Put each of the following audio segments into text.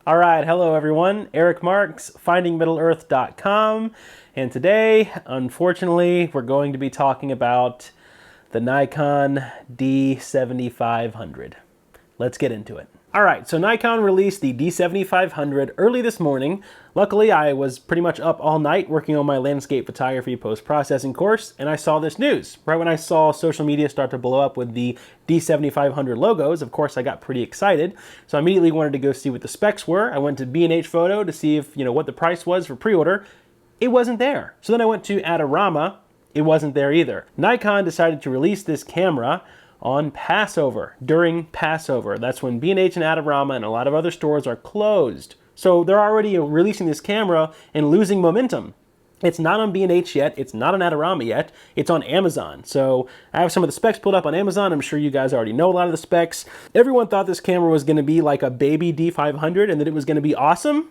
All right, hello everyone. Eric Marks, findingmiddleearth.com, and today, unfortunately, we're going to be talking about the Nikon D7500. Let's get into it. All right, so Nikon released the D7500 early this morning. Luckily, I was pretty much up all night working on my landscape photography post-processing course, and I saw this news. Right when I saw social media start to blow up with the D7500 logos, of course, I got pretty excited. So I immediately wanted to go see what the specs were. I went to B&H Photo to see if, what the price was for pre-order. It wasn't there. So then I went to Adorama. It wasn't there either. Nikon decided to release this camera on Passover, during Passover. That's when B&H and Adorama and a lot of other stores are closed. So they're already releasing this camera and losing momentum. It's not on B&H yet. It's not on Adorama yet. It's on Amazon. So I have some of the specs pulled up on Amazon. I'm sure you guys already know a lot of the specs. Everyone thought this camera was going to be like a baby D500 and that it was going to be awesome.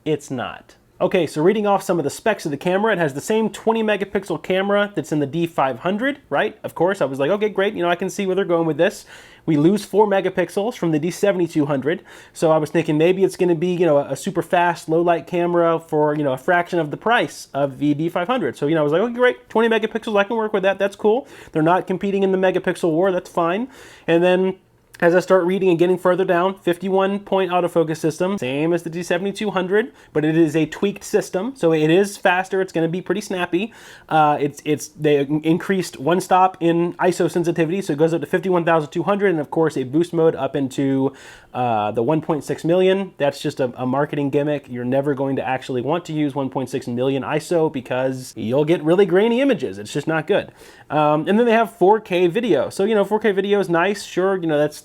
It's not. Okay, so reading off some of the specs of the camera, it has the same 20 megapixel camera that's in the D500, right? Of course, I was like, okay, great, I can see where they're going with this. We lose 4 megapixels from the D7200, so I was thinking maybe it's gonna be, a super fast, low light camera for, a fraction of the price of the D500. So, I was like, okay, great, 20 megapixels, I can work with that, that's cool. They're not competing in the megapixel war, that's fine. And then, as I start reading and getting further down, 51-point autofocus system, same as the D7200, but it is a tweaked system, so it is faster. It's going to be pretty snappy. They increased one stop in ISO sensitivity, so it goes up to 51,200, and of course a boost mode up into the 1.6 million. That's just a marketing gimmick. You're never going to actually want to use 1.6 million ISO because you'll get really grainy images. It's just not good. And then they have 4K video. So 4K video is nice. Sure,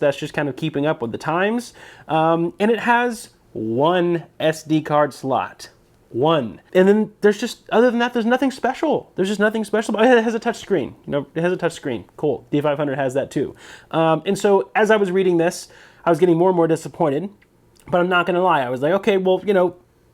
that's just kind of keeping up with the times. And it has one SD card slot. One. And then there's just, other than that, there's nothing special. There's just nothing special. But it has a touch screen. It has a touch screen. Cool. D500 has that too. And so as I was reading this, I was getting more and more disappointed. But I'm not going to lie. I was like, okay, well,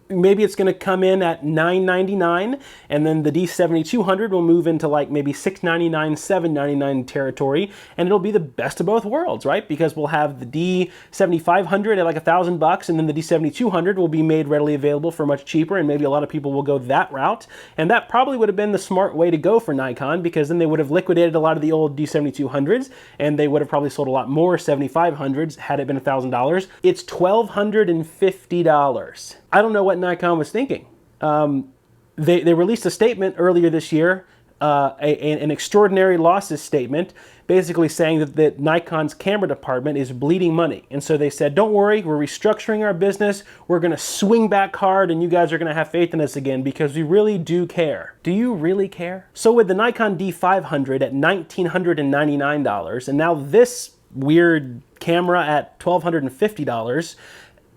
maybe it's going to come in at $999, and then the D7200 will move into like maybe $699, $799 territory, and it'll be the best of both worlds, right? Because we'll have the D7500 at like $1,000, and then the D7200 will be made readily available for much cheaper, and maybe a lot of people will go that route. And that probably would have been the smart way to go for Nikon, because then they would have liquidated a lot of the old D7200s, and they would have probably sold a lot more 7500s had it been $1,000. It's $1,250. I don't know what Nikon was thinking. They released a statement earlier this year, an extraordinary losses statement, basically saying that Nikon's camera department is bleeding money. And so they said, don't worry, we're restructuring our business, we're gonna swing back hard, and you guys are gonna have faith in us again because we really do care. Do you really care? So with the Nikon D500 at $1,999, and now this weird camera at $1,250,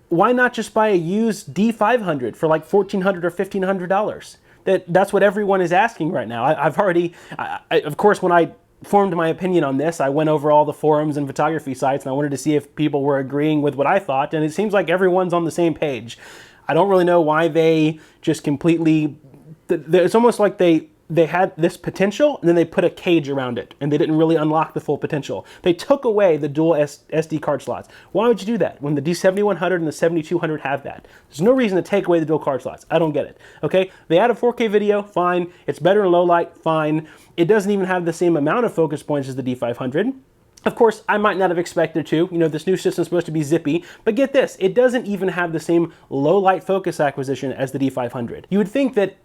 why not just buy a used D500 for like $1,400 or $1,500? That's what everyone is asking right now. Of course, when I formed my opinion on this, I went over all the forums and photography sites, and I wanted to see if people were agreeing with what I thought, and it seems like everyone's on the same page. I don't really know why they just completely, it's almost like they had this potential, and then they put a cage around it, and they didn't really unlock the full potential. They took away the dual SD card slots. Why would you do that when the D7100 and the 7200 have that? There's no reason to take away the dual card slots. I don't get it. Okay, they added 4K video, fine. It's better in low light, fine. It doesn't even have the same amount of focus points as the D500. Of course, I might not have expected to. This new system's supposed to be zippy, but get this, it doesn't even have the same low light focus acquisition as the D500. You would think that,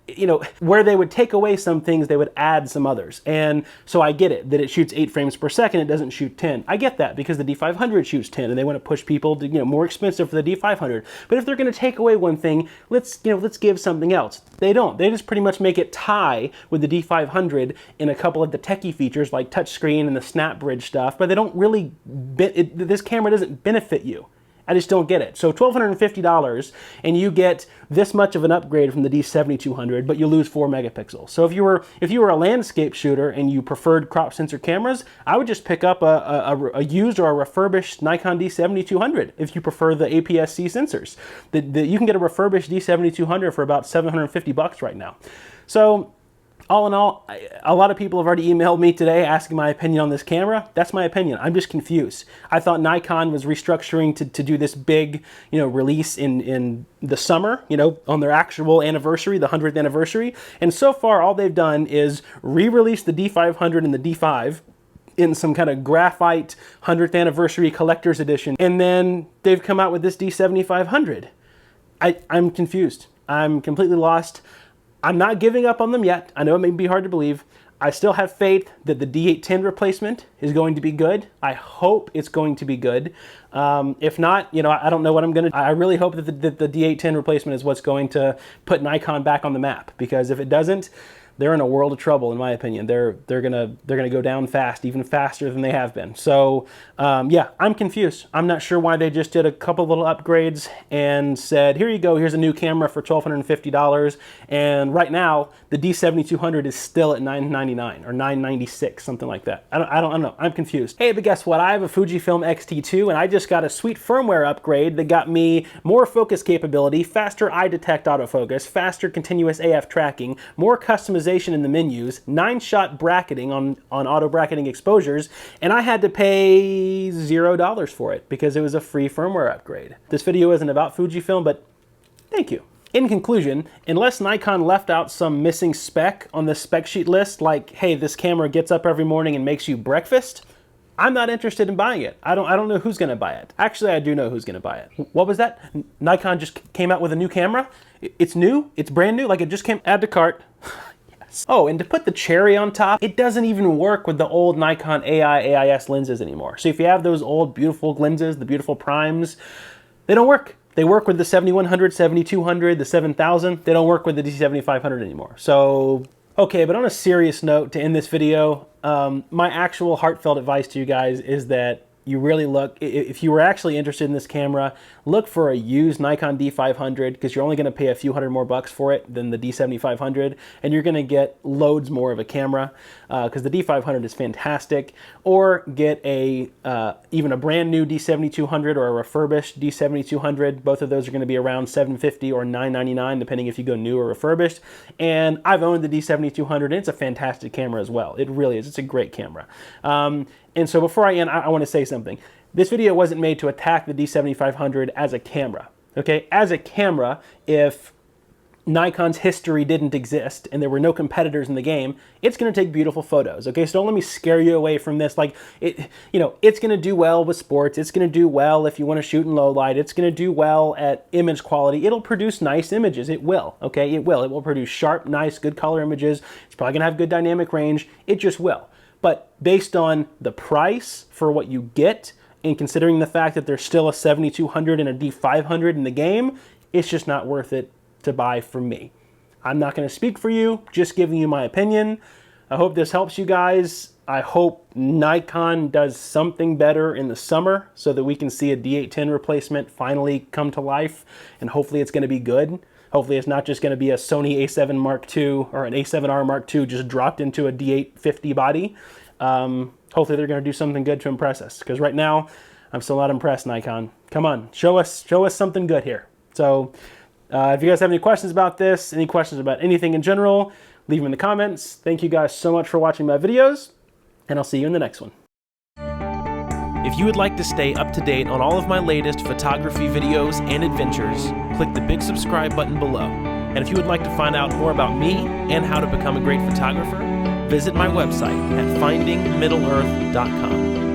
where they would take away some things, they would add some others. And so I get it, that it shoots 8 frames per second, it doesn't shoot 10. I get that, because the D500 shoots 10, and they want to push people to, more expensive for the D500. But if they're going to take away one thing, let's give something else. They don't. They just pretty much make it tie with the D500 in a couple of the techie features like touchscreen and the snap bridge stuff, but they don't really, this camera doesn't benefit you. I just don't get it. So $1,250, and you get this much of an upgrade from the D7200, but you lose 4 megapixels. So if you were a landscape shooter and you preferred crop sensor cameras, I would just pick up a used or a refurbished Nikon D7200 if you prefer the APS-C sensors. You can get a refurbished D7200 for about $750 right now. So All in all, a lot of people have already emailed me today asking my opinion on this camera. That's my opinion. I'm just confused. I thought Nikon was restructuring to do this big, release in the summer, on their actual anniversary, the 100th anniversary. And so far, all they've done is re-release the D500 and the D5 in some kind of graphite 100th anniversary collector's edition. And then they've come out with this D7500. I'm confused. I'm completely lost. I'm not giving up on them yet. I know it may be hard to believe. I still have faith that the D810 replacement is going to be good. I hope it's going to be good. If not, I don't know what I'm going to do. I really hope that the D810 replacement is what's going to put Nikon back on the map, because if it doesn't, they're in a world of trouble, in my opinion. They're gonna go down fast, even faster than they have been. So yeah, I'm confused. I'm not sure why they just did a couple little upgrades and said, here you go, here's a new camera for $1,250. And right now, the D7200 is still at $999 or $996, something like that. I don't know. I'm confused. Hey, but guess what? I have a Fujifilm X-T2, and I just got a sweet firmware upgrade that got me more focus capability, faster eye detect autofocus, faster continuous AF tracking, more customization in the menus, 9-shot bracketing on auto bracketing exposures, and I had to pay $0 for it because it was a free firmware upgrade. This video isn't about Fujifilm, but thank you. In conclusion, unless Nikon left out some missing spec on the spec sheet list, like, hey, this camera gets up every morning and makes you breakfast, I'm not interested in buying it. I don't know who's gonna buy it. Actually, I do know who's gonna buy it. What was that? Nikon just came out with a new camera? It's new? It's brand new? Like it just came, add to cart. Oh, and to put the cherry on top, it doesn't even work with the old Nikon AIS lenses anymore. So if you have those old beautiful lenses, the beautiful primes, they don't work. They work with the 7100, 7200, the 7000. They don't work with the D7500 anymore. So, okay, but on a serious note, to end this video, my actual heartfelt advice to you guys is that you really look, if you were actually interested in this camera, look for a used Nikon D500, because you're only going to pay a few $100 more for it than the D7500, and you're going to get loads more of a camera, because the D500 is fantastic. Or get even a brand new D7200 or a refurbished D7200. Both of those are going to be around $750 or $999, depending if you go new or refurbished. And I've owned the D7200, and it's a fantastic camera as well. It really is. It's a great camera. And so before I end, I want to say something. This video wasn't made to attack the D7500 as a camera, okay? As a camera, if Nikon's history didn't exist and there were no competitors in the game, it's going to take beautiful photos, okay? So don't let me scare you away from this. Like, it's going to do well with sports. It's going to do well if you want to shoot in low light. It's going to do well at image quality. It'll produce nice images. It will, okay? It will. It will produce sharp, nice, good color images. It's probably going to have good dynamic range. It just will. But based on the price for what you get, and considering the fact that there's still a 7200 and a D500 in the game, it's just not worth it to buy for me. I'm not going to speak for you, just giving you my opinion. I hope this helps you guys. I hope Nikon does something better in the summer so that we can see a D810 replacement finally come to life, and hopefully it's going to be good. Hopefully it's not just going to be a Sony A7 Mark II or an A7R Mark II just dropped into a D850 body. Hopefully they're going to do something good to impress us, because right now I'm still not impressed, Nikon. Come on, show us something good here. So if you guys have any questions about this, any questions about anything in general, leave them in the comments. Thank you guys so much for watching my videos, and I'll see you in the next one. If you would like to stay up to date on all of my latest photography videos and adventures, click the big subscribe button below. And if you would like to find out more about me and how to become a great photographer, visit my website at findingmiddleearth.com.